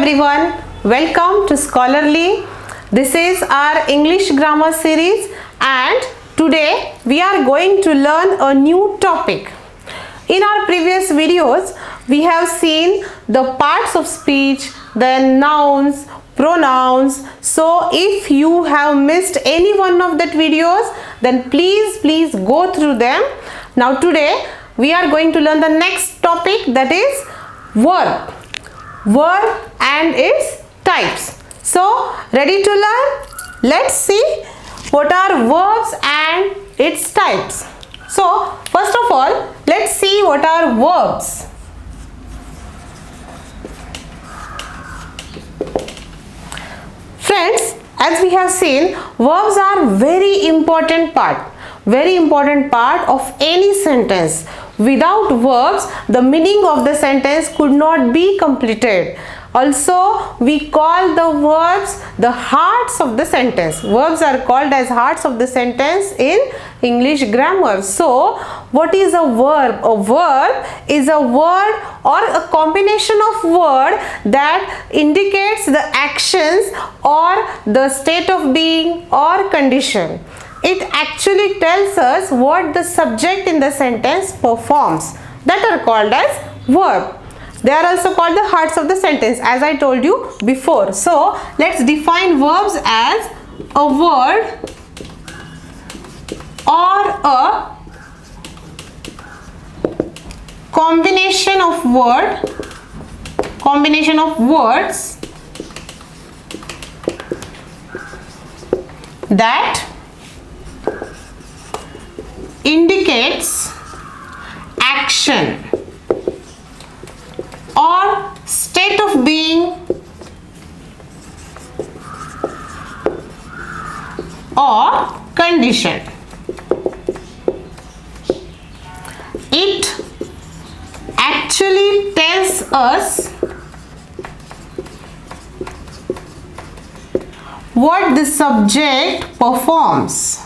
everyone, welcome to Scholarly. This is our English grammar series and today we are going to learn a new topic. In our previous videos, we have seen the parts of speech, then nouns, pronouns. So if you have missed any one of that videos, then please go through them. Now today we are going to learn the next topic, that is verb. Verb and its types. So ready to learn? Let's see what are verbs and its types. So first of all, let's see what are verbs. Friends, as we have seen, verbs are very important part of any sentence. Without verbs, the meaning of the sentence could not be completed. Also, we call the verbs the hearts of the sentence. Verbs are called as hearts of the sentence in English grammar. So, what is a verb? A verb is a word or a combination of word that indicates the actions or the state of being or condition. It actually tells us what the subject in the sentence performs. That are called as verb. They are also called the hearts of the sentence, as I told you before. So let's define verbs as a word or a combination of words that indicates action or state of being or condition. It actually tells us what the subject performs.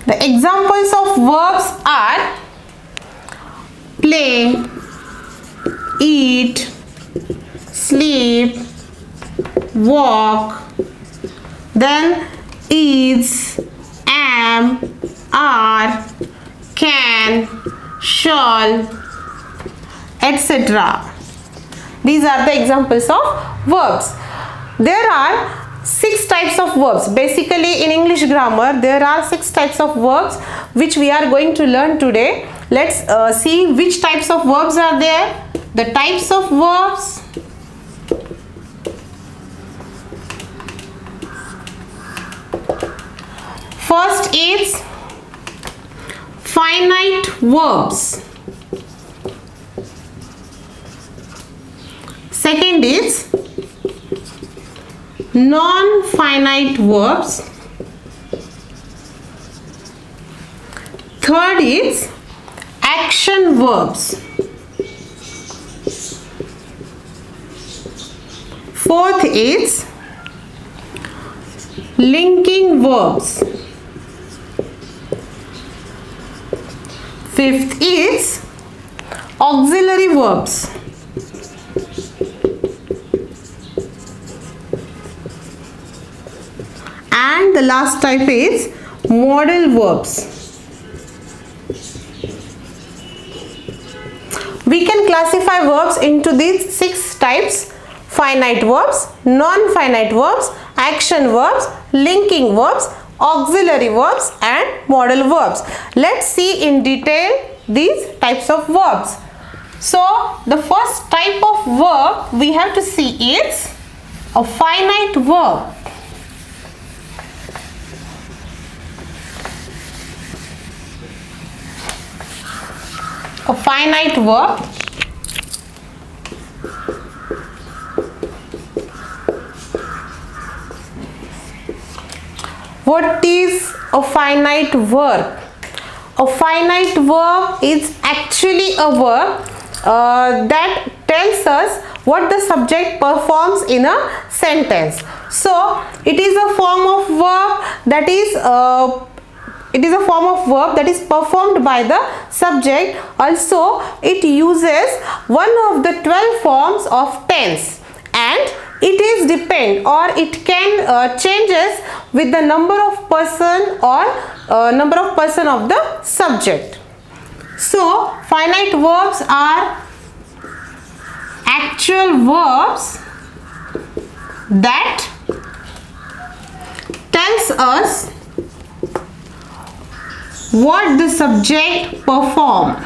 The examples of verbs are play, eat, sleep, walk, then is, am, are, can, shall, etc. These are the examples of verbs. There are 6 types of verbs. Basically, in English grammar, there are 6 types of verbs which we are going to learn today. Let's see which types of verbs are there. The types of verbs. First is finite verbs. Second is non-finite verbs. Third is action verbs. Fourth is linking verbs. Fifth is auxiliary verbs. And the last type is modal verbs. We can classify verbs into these 6 types: finite verbs, non-finite verbs, action verbs, linking verbs, auxiliary verbs and modal verbs. Let's see in detail these types of verbs. So the first type of verb we have to see is a finite verb. A finite verb What is a finite verb? A finite verb is actually a verb that tells us what the subject performs in a sentence. So it is a form of verb that is it is a form of verb that is performed by the subject. Also, it uses one of the 12 forms of tense, and it is depend or it can changes with the number of person or number of person of the subject. So, finite verbs are actual verbs that tells us what the subject perform.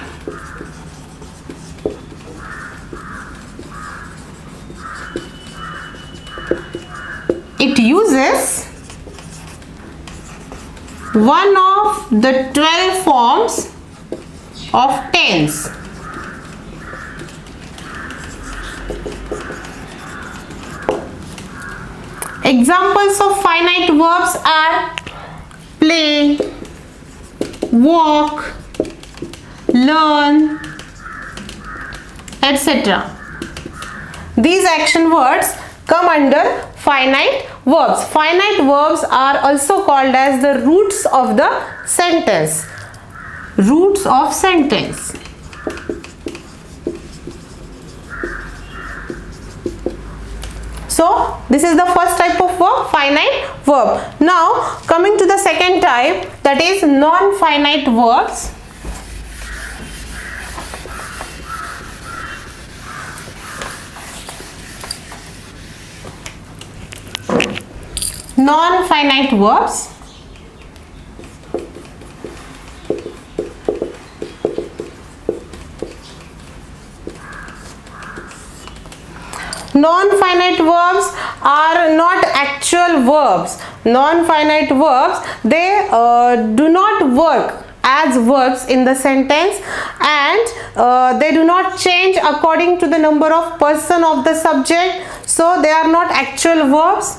It uses one of the 12 forms of tense. Examples of finite verbs are play, walk, learn, etc. These action words come under finite verbs. Finite verbs are also called as the roots of the sentence. Roots of sentence. So, this is the first type of verb, finite verb. Now, coming to the second type, that is non-finite verbs. Non-finite verbs. Non-finite verbs are not actual verbs. Non-finite verbs, they do not work as verbs in the sentence, and they do not change according to the number of person of the subject. So, they are not actual verbs.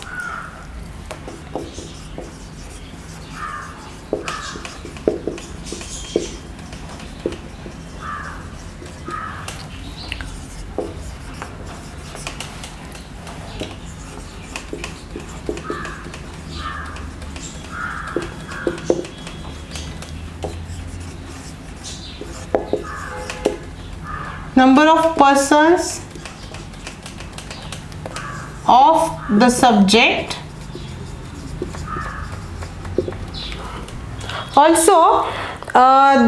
Number of persons of the subject. Also,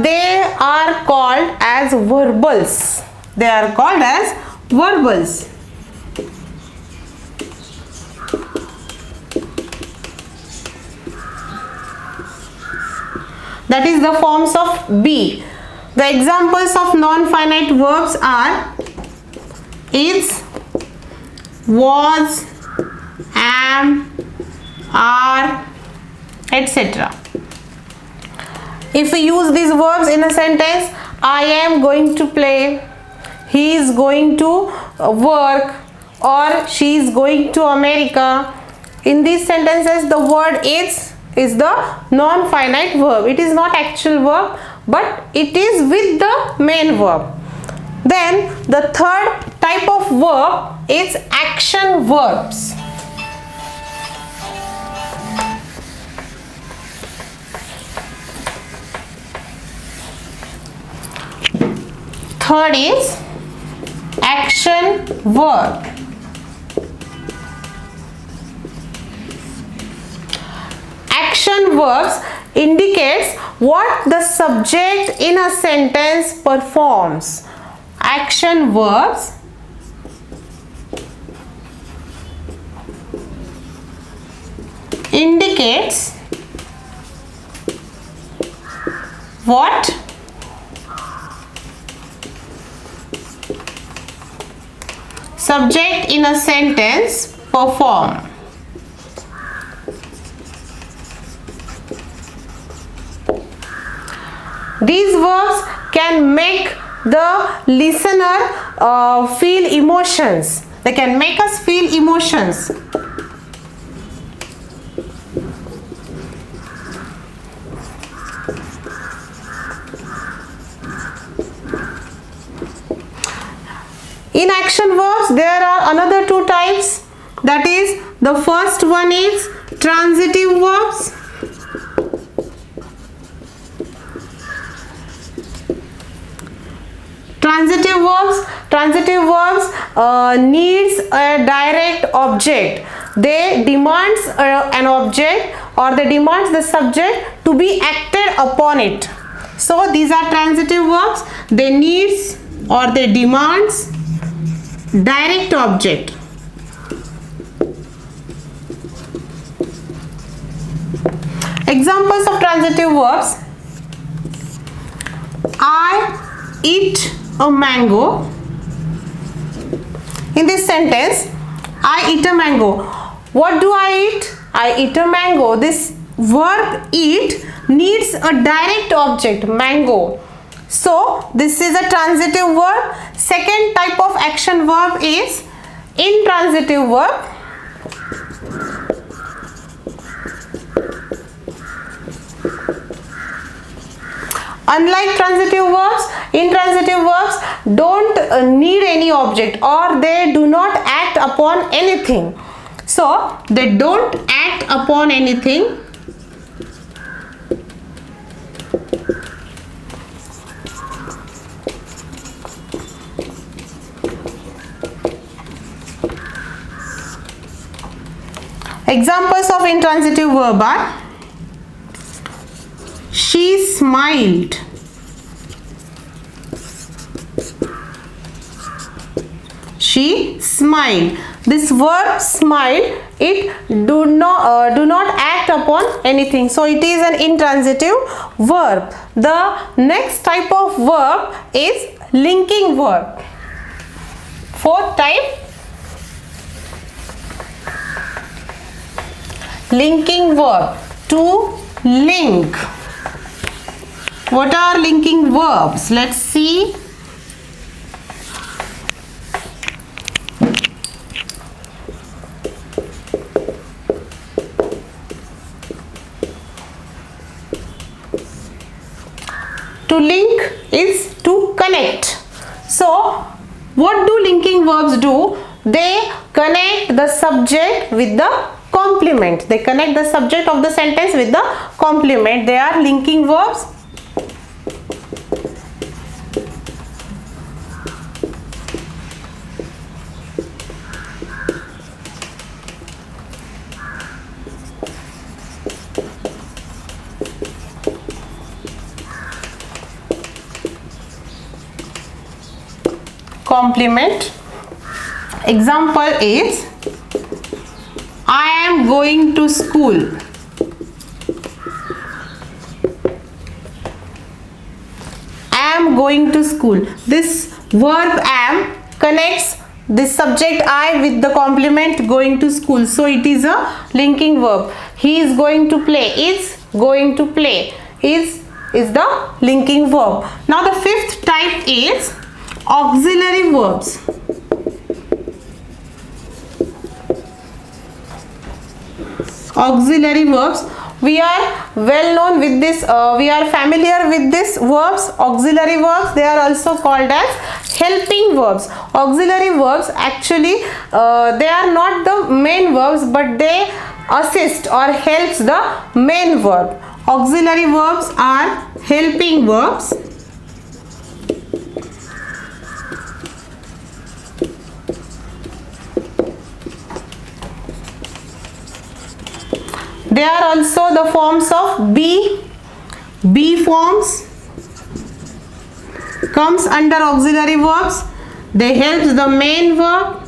they are called as verbals. They are called as verbals. That is the forms of be. The examples of non-finite verbs are is, was, am, are, etc. If we use these verbs in a sentence, I am going to play, he is going to work, or she is going to America. In these sentences, the word is the non-finite verb. It is not actual verb, but it is with the main verb. Then the third type of verb is action verbs. Third is action verb. Action verbs indicates what the subject in a sentence performs. Action verbs indicates what subject in a sentence perform. These verbs can make the listener feel emotions. They can make us feel emotions. In action verbs, there are another two types. That is, the first one is transitive verbs. Transitive verbs needs a direct object. They demands an object, or they demands the subject to be acted upon it. So these are transitive verbs. They needs or they demands direct object. Examples of transitive verbs: I eat a mango. In this sentence, I eat a mango. What do I eat? I eat a mango. This verb eat needs a direct object, mango. So this is a transitive verb. Second type of action verb is intransitive verb. Unlike transitive verbs, intransitive verbs don't need any object, or they do not act upon anything. So they don't act upon anything. Examples of intransitive verb are: she smiled. She smiled. This verb smile, it do not act upon anything. So it is an intransitive verb. The next type of verb is linking verb. Fourth type, linking verb. To link. What are linking verbs? Let's see. To link is to connect. So what do linking verbs do? They connect the subject with the complement. They connect the subject of the sentence with the complement. They are linking verbs. Complement. Example is: I am going to school. I am going to school. This verb am connects the subject I with the complement going to school. So it is a linking verb. He is going to play. Is going to play. Is the linking verb. Now the fifth type is auxiliary verbs. Auxiliary verbs. We are well known with this, we are familiar with this verbs, auxiliary verbs. They are also called as helping verbs. Auxiliary verbs actually they are not the main verbs, but they assist or helps the main verb. Auxiliary verbs are helping verbs. They are also the forms of be forms comes under auxiliary verbs. They help the main verb.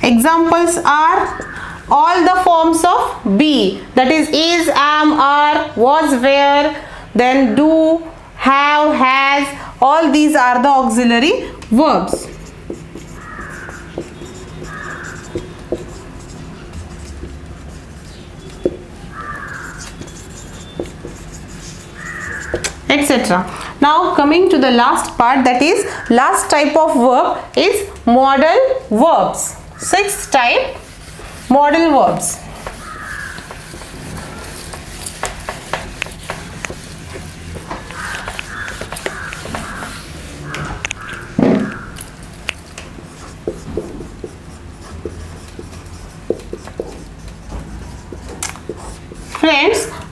Examples are all the forms of be, that is, am, are, was, were, then do, have, has. All these are the auxiliary verbs. Etc. Now coming to the last part, that is last type of verb is modal verbs. Sixth type, modal verbs.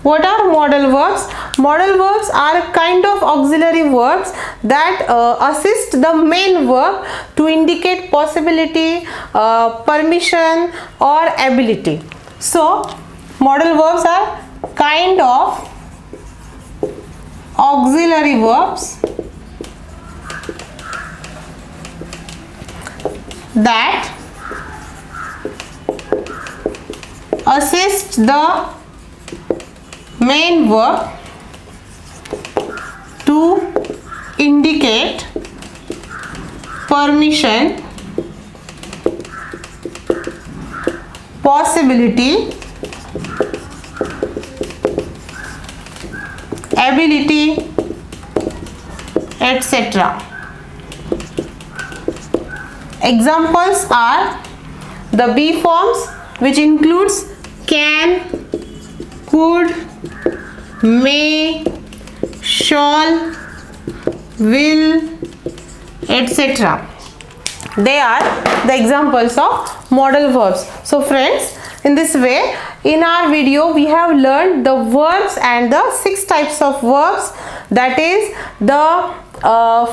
What are modal verbs? Modal verbs are a kind of auxiliary verbs that assist the main verb to indicate possibility, permission or ability. So modal verbs are kind of auxiliary verbs that assist the main verb to indicate permission, possibility, ability, etc. Examples are the be forms, which includes can, could, may, shall, will, etc. They are the examples of modal verbs. So friends, in this way, in our video we have learned the verbs and the 6 types of verbs. That is, the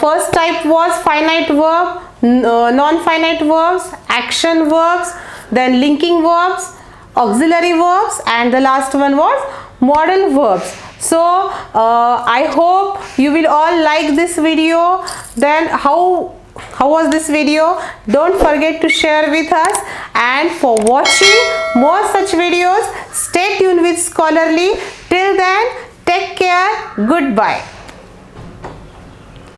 first type was finite verb, non-finite verbs, action verbs, then linking verbs, auxiliary verbs, and the last one was modal verbs. So I hope you will all like this video. Then how was this video? Don't forget to share with us, and for watching more such videos, stay tuned with Scholarly. Till then, take care. Goodbye.